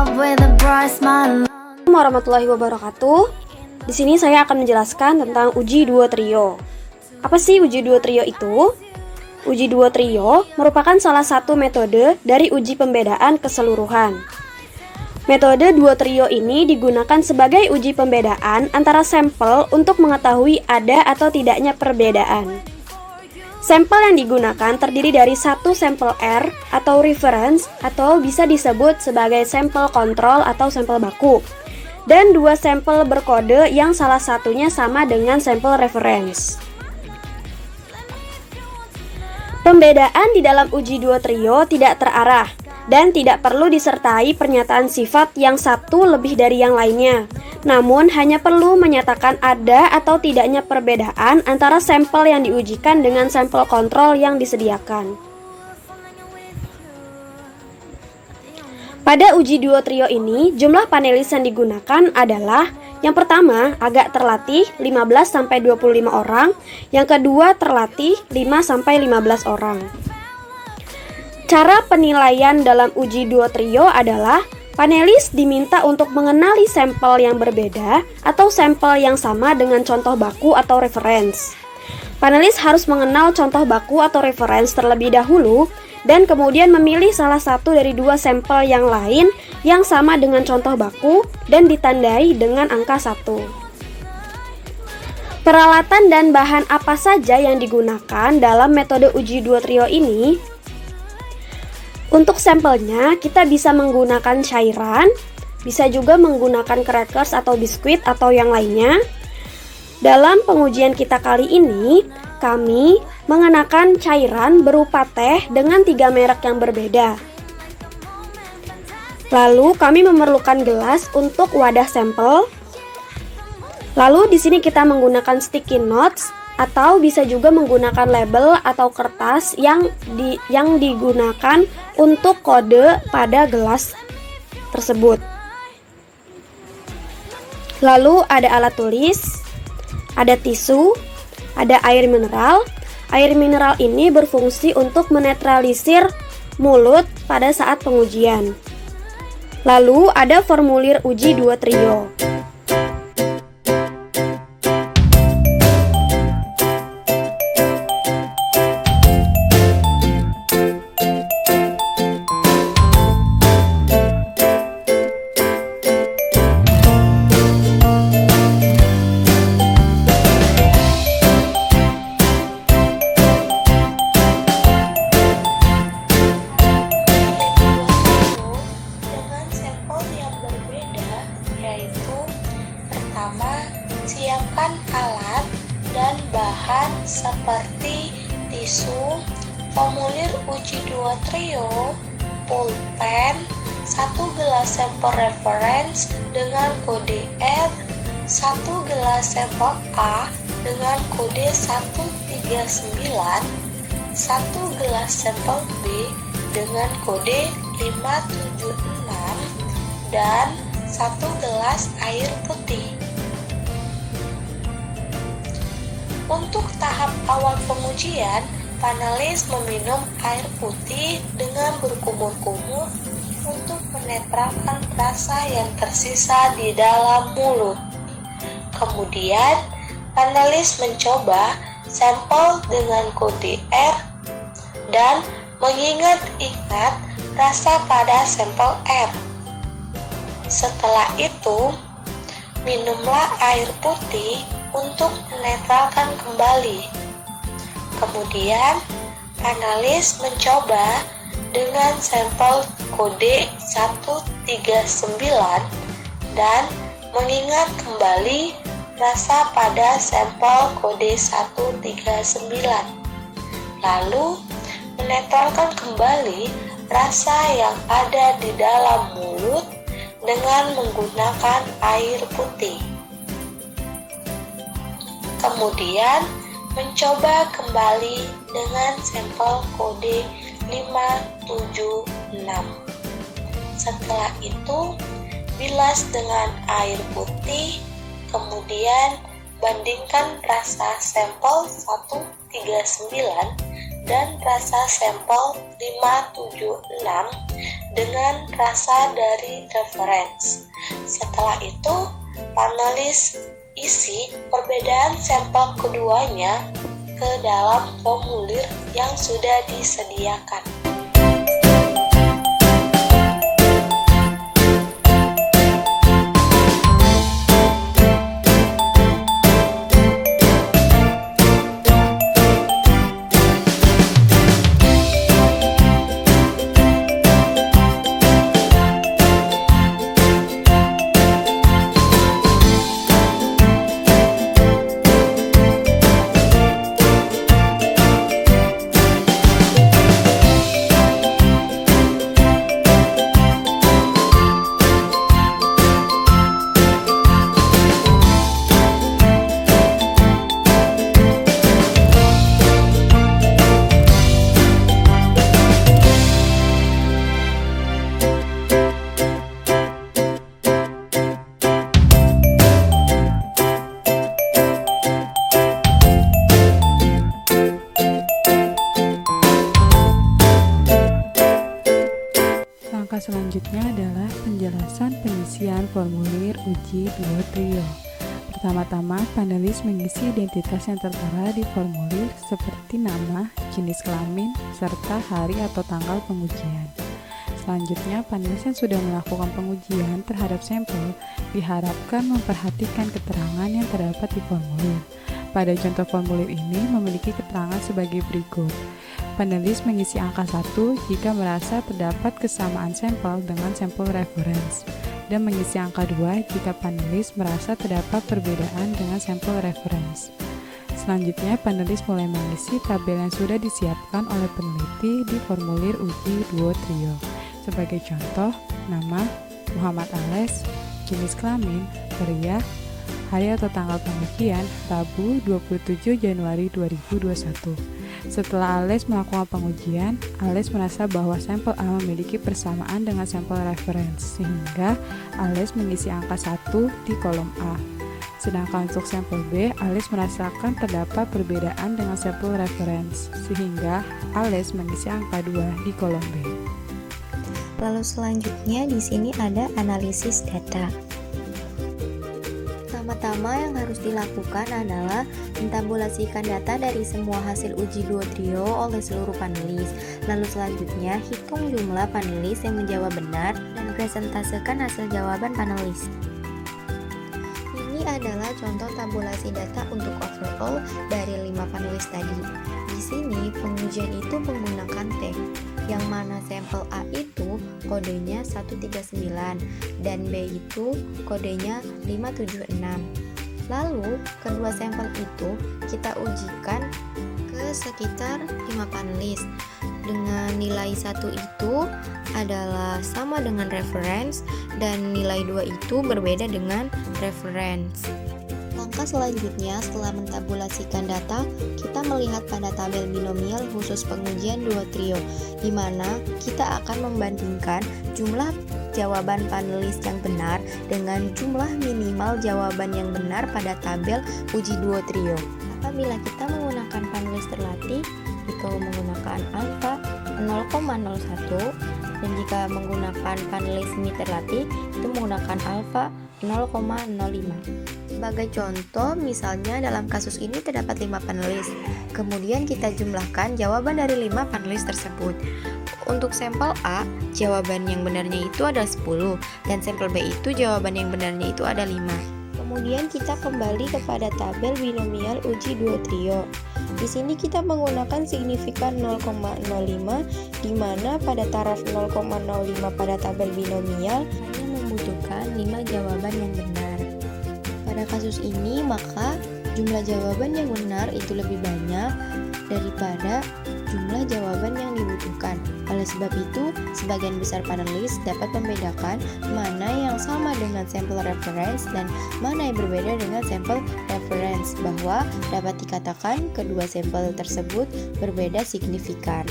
up with a bright smile. Assalamualaikum warahmatullahi wabarakatuh. Di sini saya akan menjelaskan tentang uji duo trio. Apa sih uji duo trio itu? Uji duo trio merupakan salah satu metode dari uji pembedaan keseluruhan. Metode duo trio ini digunakan sebagai uji pembedaan antara sampel untuk mengetahui ada atau tidaknya perbedaan. Sampel yang digunakan terdiri dari satu sampel R atau reference atau bisa disebut sebagai sampel kontrol atau sampel baku, dan dua sampel berkode yang salah satunya sama dengan sampel reference. Pembedaan di dalam uji duo trio tidak terarah dan tidak perlu disertai pernyataan sifat yang satu lebih dari yang lainnya. Namun hanya perlu menyatakan ada atau tidaknya perbedaan antara sampel yang diujikan dengan sampel kontrol yang disediakan. Pada uji duo trio ini, jumlah panelis yang digunakan adalah: yang pertama, agak terlatih 15-25 orang, yang kedua terlatih 5-15 orang. Cara penilaian dalam uji duo trio adalah panelis diminta untuk mengenali sampel yang berbeda atau sampel yang sama dengan contoh baku atau reference. Panelis harus mengenal contoh baku atau reference terlebih dahulu dan kemudian memilih salah satu dari dua sampel yang lain yang sama dengan contoh baku dan ditandai dengan angka 1. Peralatan dan bahan apa saja yang digunakan dalam metode uji duo trio ini? Untuk sampelnya, kita bisa menggunakan cairan, bisa juga menggunakan crackers atau biskuit atau yang lainnya. Dalam pengujian kita kali ini, kami mengenakan cairan berupa teh dengan 3 merek yang berbeda. Lalu kami memerlukan gelas untuk wadah sampel. Lalu di sini kita menggunakan sticky notes atau bisa juga menggunakan label atau kertas yang digunakan untuk kode pada gelas tersebut. Lalu ada alat tulis, ada tisu, ada air mineral. Air mineral ini berfungsi untuk menetralisir mulut pada saat pengujian. Lalu ada formulir uji duo trio. Yaitu pertama, siapkan alat dan bahan seperti tisu, formulir uji duo trio, pulpen, 1 gelas sampel reference dengan kode R, 1 gelas sampel A dengan kode 139, 1 gelas sampel B dengan kode 576, dan 1 gelas air putih. Untuk tahap awal pengujian, panelis meminum air putih dengan berkumur-kumur untuk menetralkan rasa yang tersisa di dalam mulut. Kemudian, panelis mencoba sampel dengan kode R dan mengingat-ingat rasa pada sampel R. Setelah itu, minumlah air putih untuk menetralkan kembali. Kemudian, panelis mencoba dengan sampel kode 139 dan mengingat kembali rasa pada sampel kode 139. Lalu, menetralkan kembali rasa yang ada di dalam mulut dengan menggunakan air putih. Kemudian mencoba kembali dengan sampel kode 576. Setelah itu, bilas dengan air putih, kemudian bandingkan rasa sampel 139 dan rasa sampel 576 dengan rasa dari reference. Setelah itu, panelis isi perbedaan sampel keduanya ke dalam formulir yang sudah disediakan. Langkah selanjutnya adalah penjelasan pengisian formulir uji 2 trio. Pertama-tama, panelis mengisi identitas yang tertera di formulir seperti nama, jenis kelamin, serta hari atau tanggal pengujian. Selanjutnya, panelis yang sudah melakukan pengujian terhadap sampel diharapkan memperhatikan keterangan yang terdapat di formulir. Pada contoh formulir ini memiliki keterangan sebagai berikut. Panelis mengisi angka 1 jika merasa terdapat kesamaan sampel dengan sampel reference, dan mengisi angka 2 jika panelis merasa terdapat perbedaan dengan sampel reference. Selanjutnya, panelis mulai mengisi tabel yang sudah disiapkan oleh peneliti di formulir uji 2 trio. Sebagai contoh, nama Muhammad Ales, jenis kelamin pria, hari atau tanggal pengujian Rabu 27 Januari 2021. Setelah Ales melakukan pengujian, Ales merasa bahwa sampel A memiliki persamaan dengan sampel reference, sehingga Ales mengisi angka 1 di kolom A. Sedangkan untuk sampel B, Ales merasakan terdapat perbedaan dengan sampel reference, sehingga Ales mengisi angka 2 di kolom B. Lalu selanjutnya di sini ada analisis data. Pertama-tama yang harus dilakukan adalah mentabulasikan data dari semua hasil uji 2 trio oleh seluruh panelis. Lalu selanjutnya hitung jumlah panelis yang menjawab benar dan presentasekan hasil jawaban panelis. Ini adalah contoh tabulasi data untuk overall dari 5 panelis tadi. Di sini pengujian itu menggunakan tag, yang mana sampel A itu kodenya 139 dan B itu kodenya 576. Lalu kedua sampel itu kita ujikan ke sekitar 5 panelis dengan nilai 1 itu adalah sama dengan reference dan nilai 2 itu berbeda dengan reference. Langkah selanjutnya setelah mentabulasikan data, kita melihat pada tabel binomial khusus pengujian 2 trio, di mana kita akan membandingkan jumlah jawaban panelis yang benar dengan jumlah minimal jawaban yang benar pada tabel uji 2 trio. Apabila kita menggunakan panelis terlatih, itu menggunakan alfa 0,01, dan jika menggunakan panelis semi terlatih, itu menggunakan alfa 0,05. Sebagai contoh, misalnya dalam kasus ini terdapat 5 panelis. Kemudian kita jumlahkan jawaban dari 5 panelis tersebut. Untuk sampel A, jawaban yang benarnya itu ada 10, dan sampel B itu jawaban yang benarnya itu ada 5. Kemudian kita kembali kepada tabel binomial uji 2 trio. Di sini kita menggunakan signifikan 0,05, di mana pada taraf 0,05 pada tabel binomial hanya membutuhkan 5 jawaban yang benar. Pada kasus ini, maka jumlah jawaban yang benar itu lebih banyak daripada jumlah jawaban yang dibutuhkan. Oleh sebab itu, sebagian besar panelis dapat membedakan mana yang sama dengan sampel reference dan mana yang berbeda dengan sampel reference, bahwa dapat dikatakan kedua sampel tersebut berbeda signifikan.